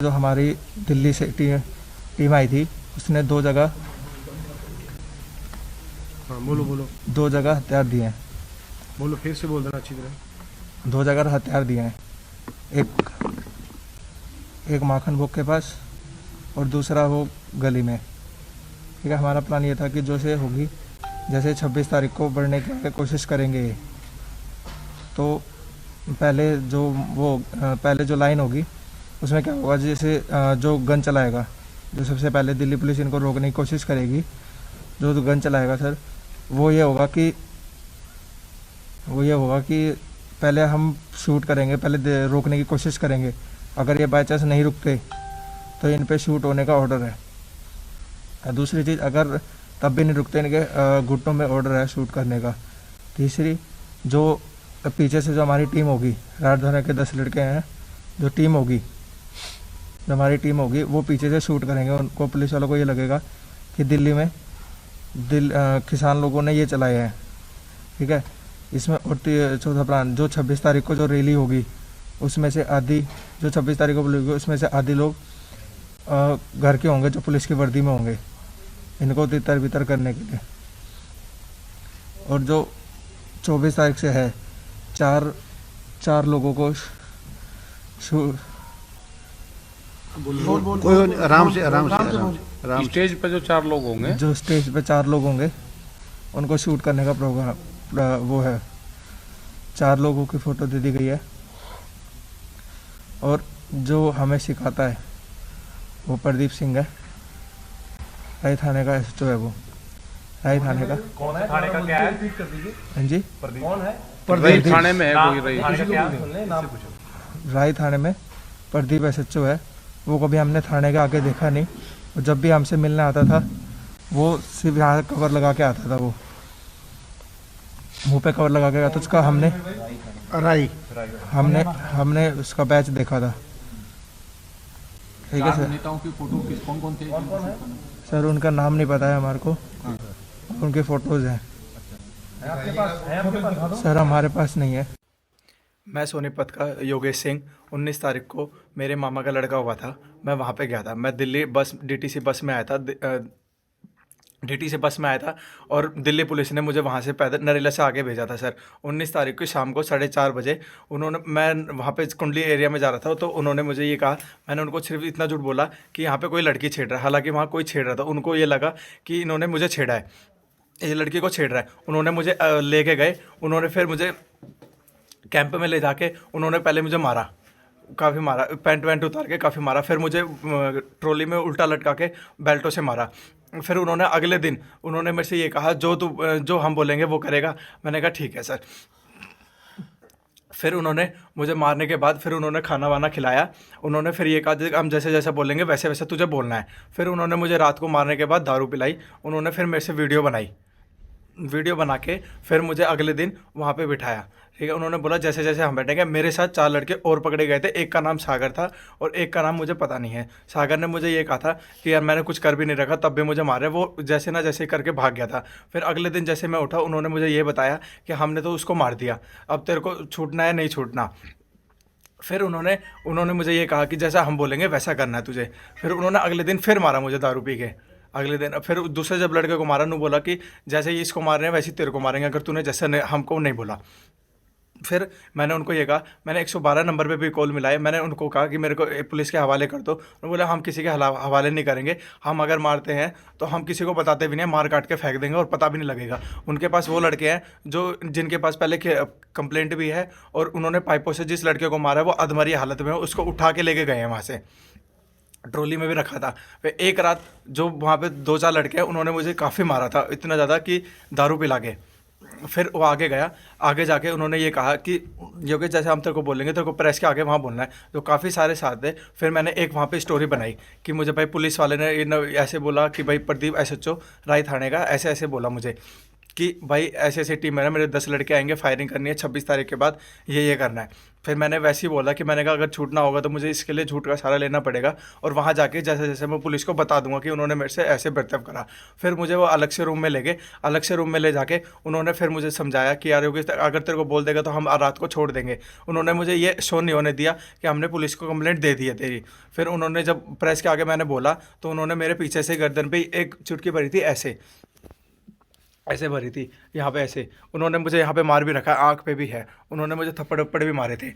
जो हमारी दिल्ली से टीम आई थी, उसने हाँ बोलो बोलो दो जगह हथियार दिए हैं। बोलो, फिर से बोल देना अच्छी तरह। दो जगह हथियार दिए हैं, एक एक माखन भोग के पास और दूसरा वो गली में। ठीक है, हमारा प्लान ये था कि जो से होगी, जैसे 26 तारीख को बढ़ने की कोशिश करेंगे ये, तो पहले जो लाइन होगी उसमें क्या होगा, जैसे जो गन चलाएगा, जो सबसे पहले दिल्ली पुलिस इनको रोकने की कोशिश करेगी, जो गन चलाएगा सर, वो ये होगा कि पहले हम शूट करेंगे, पहले रोकने की कोशिश करेंगे। अगर ये बाई चांस नहीं रुकते तो इन पे शूट होने का ऑर्डर है। दूसरी चीज़, अगर तब भी नहीं रुकते, इनके घुटनों में ऑर्डर है शूट करने का। तीसरी, जो पीछे से जो हमारी टीम होगी, राजधानी के 10 लड़के हैं, जो हमारी टीम होगी वो पीछे से शूट करेंगे। उनको, पुलिस वालों को ये लगेगा कि दिल्ली में किसान लोगों ने ये चलाए हैं। ठीक है, इसमें और चौथा प्लान, जो 26 तारीख को जो रैली होगी उसमें से आधी, जो 26 तारीख को होगी उसमें से आधी लोग घर के होंगे जो पुलिस की वर्दी में होंगे, इनको तितर बितर करने के लिए। और जो 24 तारीख से है, चार लोगों को कोई आराम से स्टेज पे जो 4 लोग होंगे, जो स्टेज पे 4 लोग होंगे उनको शूट करने का प्रोग्राम वो है। 4 लोगों की फ़ोटो दे दी गई है। और जो हमें सिखाता है वो प्रदीप सिंह है, राय थाने का एसएचओ है। वो राय थाने का कौन है? थाने का क्या है? हाँ जी, कौन है? प्रदीप थाने में है कोई रही। थाने का क्या? नाम पूछो। राय थाने में प्रदीप एसएचओ है। वो कभी हमने थाने के आगे देखा नहीं। वो जब भी हमसे मिलने आता था, वो सिर्फ यहाँ कवर लगा के आता था। वो मुंह पे कवर लगा के आता, उसका हमने उसका बैच देखा था। ठीक है सर। नेताओं की फोटो कौन थे? सर उनका नाम नहीं पता है हमारे को, उनके फ़ोटोज़ हैं। आपके पास है? आपके पास दिखा दो। सर हमारे पास नहीं है। मैं सोनीपत का योगेश सिंह, 19 तारीख को मेरे मामा का लड़का हुआ था, मैं वहाँ पे गया था। मैं दिल्ली डीटीसी बस में आया था और दिल्ली पुलिस ने मुझे वहाँ से पैदल नरेला से आगे भेजा था सर। 19 तारीख को शाम को 4:30 बजे मैं वहाँ पे कुंडली एरिया में जा रहा था, तो उन्होंने मुझे ये कहा, मैंने उनको सिर्फ इतना झूठ बोला कि यहाँ पे कोई लड़की छेड़ रहा है। हालांकि वहाँ कोई छेड़ रहा था, उनको ये लगा कि इन्होंने मुझे छेड़ा है, ये लड़की को छेड़ रहा है। उन्होंने मुझे लेके गए, उन्होंने फिर मुझे कैंप में ले जाके उन्होंने पहले मुझे मारा, काफ़ी मारा, पैंट वैंट उतार के काफ़ी मारा। फिर मुझे ट्रॉली में उल्टा लटका के बेल्टों से मारा। फिर उन्होंने अगले दिन उन्होंने मेरे से ये कहा, जो हम बोलेंगे वो करेगा। मैंने कहा ठीक है सर। फिर उन्होंने मुझे मारने के बाद फिर उन्होंने खाना वाना खिलाया। उन्होंने फिर ये कहा, हम जैसे जैसे बोलेंगे वैसे वैसे तुझे बोलना है। फिर उन्होंने मुझे रात को मारने के बाद दारू पिलाई। उन्होंने फिर मेरे से वीडियो बना के फिर मुझे अगले दिन वहाँ पे बिठाया। ठीक है, उन्होंने बोला जैसे जैसे हम बैठेंगे। मेरे साथ 4 लड़के और पकड़े गए थे, एक का नाम सागर था और एक का नाम मुझे पता नहीं है। सागर ने मुझे ये कहा था कि यार मैंने कुछ कर भी नहीं रखा, तब भी मुझे मारे। वो जैसे ना जैसे करके भाग गया था। फिर अगले दिन जैसे मैं उठा, उन्होंने मुझे ये बताया कि हमने तो उसको मार दिया, अब तेरे को छूटना है नहीं छूटना। फिर उन्होंने मुझे ये कहा कि जैसा हम बोलेंगे वैसा करना है तुझे। फिर उन्होंने अगले दिन फिर मारा मुझे दारू पी के। अगले दिन फिर दूसरे जब लड़के को मारा, बोला कि जैसे ही इसको मार रहे हैं वैसे ही तेरे को मारेंगे अगर तूने जैसे हमको नहीं बोला। फिर मैंने उनको ये कहा, मैंने 112 नंबर पे भी कॉल मिलाए। मैंने उनको कहा कि मेरे को पुलिस के हवाले कर दो। उन्होंने बोला हम किसी के हवाले नहीं करेंगे, हम अगर मारते हैं तो हम किसी को बताते भी नहीं, मार काट के फेंक देंगे और पता भी नहीं लगेगा। उनके पास वो लड़के हैं जिनके पास पहले कंप्लेंट भी है, और उन्होंने पाइपों से जिस लड़के को मारा है वो अधमरी हालत में, उसको उठा के लेके गए हैं वहाँ से, ट्रॉली में भी रखा था। फिर एक रात जो वहाँ पे 2-4 लड़के हैं, उन्होंने मुझे काफ़ी मारा था, इतना ज़्यादा कि दारू पिला के। फिर वो आगे गया, आगे जाके उन्होंने ये कहा कि योगेश जैसे हम तेरे को बोलेंगे, तेरे को प्रेस के आगे वहाँ बोलना है। तो काफ़ी सारे साथ थे। फिर मैंने एक वहाँ पे स्टोरी बनाई कि मुझे भाई पुलिस वाले ने ऐसे बोला कि भाई प्रदीप एसएचओ राय थाने का ऐसे ऐसे बोला मुझे कि भाई ऐसी ऐसी टीम है ना, मेरे 10 लड़के आएंगे, फायरिंग करनी है 26 तारीख के बाद, ये करना है। फिर मैंने वैसे ही बोला कि मैंने कहा अगर छूटना होगा तो मुझे इसके लिए झूठ का सहारा लेना पड़ेगा, और वहाँ जाके जैसे जैसे मैं पुलिस को बता दूंगा कि उन्होंने मेरे से ऐसे बर्ताव करा। फिर मुझे वो अलग से रूम में ले गए, अलग से रूम में ले जाके उन्होंने फिर मुझे समझाया कि यार योगेश अगर तेरे को बोल देगा तो हम रात को छोड़ देंगे। उन्होंने मुझे ये शो नहीं होने दिया कि हमने पुलिस को कंप्लेंट दे दी है तेरी। फिर उन्होंने जब प्रेस के आगे मैंने बोला तो उन्होंने मेरे पीछे से गर्दन पे एक चुटकी भरी थी, ऐसे ऐसे भरी थी, यहाँ पे ऐसे। उन्होंने मुझे यहाँ पे मार भी रखा है, आँख पे भी है, उन्होंने मुझे थप्पड़ वप्पड़ भी मारे थे।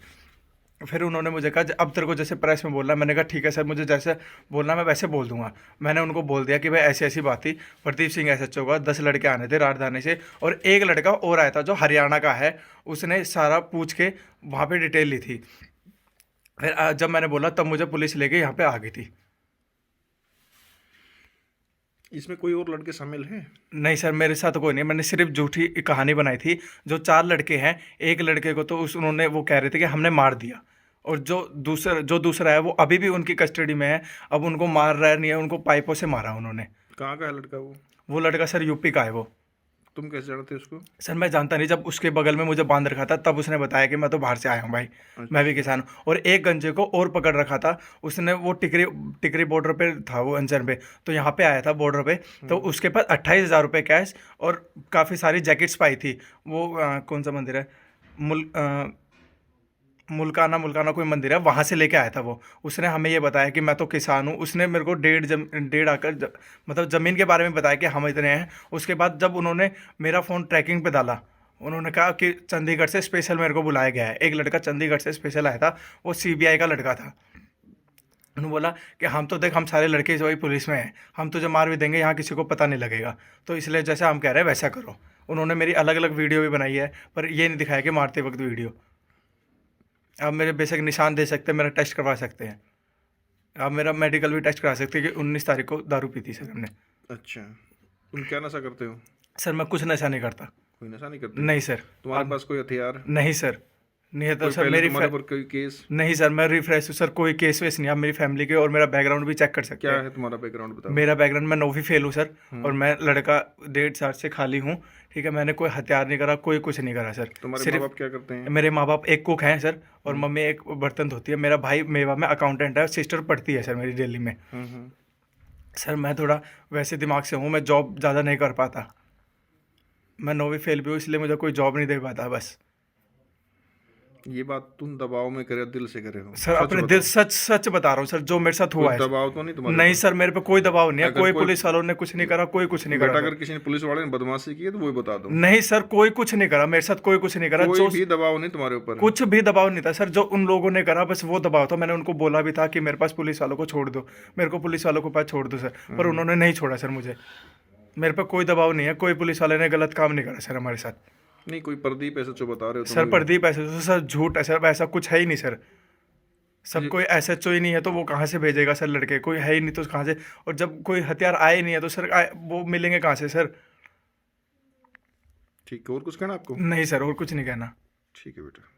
फिर उन्होंने मुझे कहा अब तेरे को जैसे प्रेस में बोलना। मैंने कहा ठीक है सर, मुझे जैसे बोलना मैं वैसे बोल दूंगा। मैंने उनको बोल दिया कि भाई ऐसी ऐसी बात थी, प्रदीप सिंह SHO का 10 लड़के आने थे राजधानी से, और एक लड़का और आया था जो हरियाणा का है, उसने सारा पूछ के वहाँ पे डिटेल ली थी। फिर जब मैंने बोला तब मुझे पुलिस लेके यहाँ पे आ गई थी। इसमें कोई और लड़के शामिल हैं? नहीं सर, मेरे साथ कोई नहीं, मैंने सिर्फ झूठी कहानी बनाई थी। जो 4 लड़के हैं, एक लड़के को तो उन्होंने वो कह रहे थे कि हमने मार दिया, और जो दूसरा है वो अभी भी उनकी कस्टडी में है। अब उनको मार रहा नहीं है, उनको पाइपों से मारा उन्होंने। कहाँ का है लड़का वो? वो लड़का सर यूपी का है वो। तुम कैसे जानते उसको? सर मैं जानता नहीं, जब उसके बगल में मुझे बांध रखा था तब उसने बताया कि मैं तो बाहर से आया हूँ भाई, मैं भी किसान हूँ। और एक गंजे को और पकड़ रखा था उसने, वो टिकरी बॉर्डर पे था वो अंजर पे, तो यहाँ पे आया था बॉर्डर पे, तो उसके पास 28,000 रुपये कैश और काफ़ी सारी जैकेट्स पाई थी। वो कौन सा मंदिर है, मुल्काना कोई मंदिर है, वहाँ से लेके आया था वो। उसने हमें ये बताया कि मैं तो किसान हूँ। उसने मेरे को डेढ़ आकर मतलब ज़मीन के बारे में बताया कि हम इतने हैं। उसके बाद जब उन्होंने मेरा फ़ोन ट्रैकिंग पे डाला, उन्होंने कहा कि चंडीगढ़ से स्पेशल मेरे को बुलाया गया है। एक लड़का चंडीगढ़ से स्पेशल आया था, वो CBI का लड़का था। उन्होंने बोला कि हम तो देख, हम सारे लड़के जो ही पुलिस में हैं, हम तुझे मार भी देंगे, यहाँ किसी को पता नहीं लगेगा, तो इसलिए जैसा हम कह रहे हैं वैसा करो। उन्होंने मेरी अलग अलग वीडियो भी बनाई है, पर ये नहीं दिखाया कि मारते वक्त वीडियो। आप मेरे बेशक निशान दे सकते हैं, मेरा टेस्ट करवा सकते हैं, आप मेरा मेडिकल भी टेस्ट करा सकते हैं कि 19 तारीख को दारू पी थी सर हमने। अच्छा, तुम क्या नशा करते हो? सर मैं कुछ नशा नहीं करता। कोई नशा नहीं करते? नहीं सर। तुम्हारे पास कोई हथियार? नहीं सर, नहीं है तो सर पहले मेरी तुम्हारे ऊपर कोई केस? नहीं सर, मैं रिफ्रेश हूँ सर, कोई केस वेस नहीं। आप मेरी फैमिली के और मेरा बैकग्राउंड भी चेक कर सकते क्या हैं। है तुम्हारा बैकग्राउंड बताओ? मेरा बैकग्राउंड, मैं 9वीं फेल हूँ सर, और मैं लड़का 1.5 साल से खाली हूँ, ठीक है। मैंने कोई हथियार नहीं करा, कोई कुछ नहीं करा सर। तुम्हारे माँ बाप क्या करते हैं? मेरे माँ बाप एक कुक हैं सर, और मम्मी एक बर्तन धोती है। मेरा भाई मेवा में अकाउंटेंट है, सिस्टर पढ़ती है सर मेरी दिल्ली में। सर मैं थोड़ा वैसे दिमाग से हूँ, मैं जॉब ज़्यादा नहीं कर पाता। मैं 9वीं फेल भी हूँ, इसलिए मुझे कोई जॉब नहीं दे पाता बस। ये बात तुम दबाव में करे, दिल से करे हो? सर अपने दिल सच बता रहा हूँ सर, जो मेरे साथ हुआ है। दबाव तो नहीं तुम्हारे? नहीं सर, मेरे पे कोई दबाव नहीं है, कोई पुलिस वालों ने कुछ नहीं करा, कोई कुछ नहीं करा। अगर किसी ने पुलिस वाले ने बदमाशी की है तो वही बता दो। नहीं सर, कोई कुछ नहीं करा मेरे साथ, कोई कुछ नहीं करा। कोई भी दबाव नहीं तुम्हारे ऊपर? कुछ भी दबाव नहीं था सर, जो उन लोगों ने करा बस वो दबाव था। मैंने उनको बोला भी था कि मेरे पास पुलिस वालों को छोड़ दो, मेरे को पुलिस वालों के पास छोड़ दो सर, पर उन्होंने नहीं छोड़ा सर मुझे। मेरे पे कोई दबाव नहीं है, कोई पुलिस वाले ने गलत काम नहीं करा सर हमारे साथ। नहीं, कोई प्रदीप SHO बता रहे हो सर प्रदीप SHO सर झूठ है सर, ऐसा कुछ है ही नहीं सर। सब कोई SHO ही नहीं है तो वो कहाँ से भेजेगा सर लड़के? कोई है ही नहीं तो कहाँ से? और जब कोई हथियार आए नहीं है तो सर वो मिलेंगे कहाँ से सर? ठीक है, और कुछ कहना आपको? नहीं सर, और कुछ नहीं कहना। ठीक है बेटा।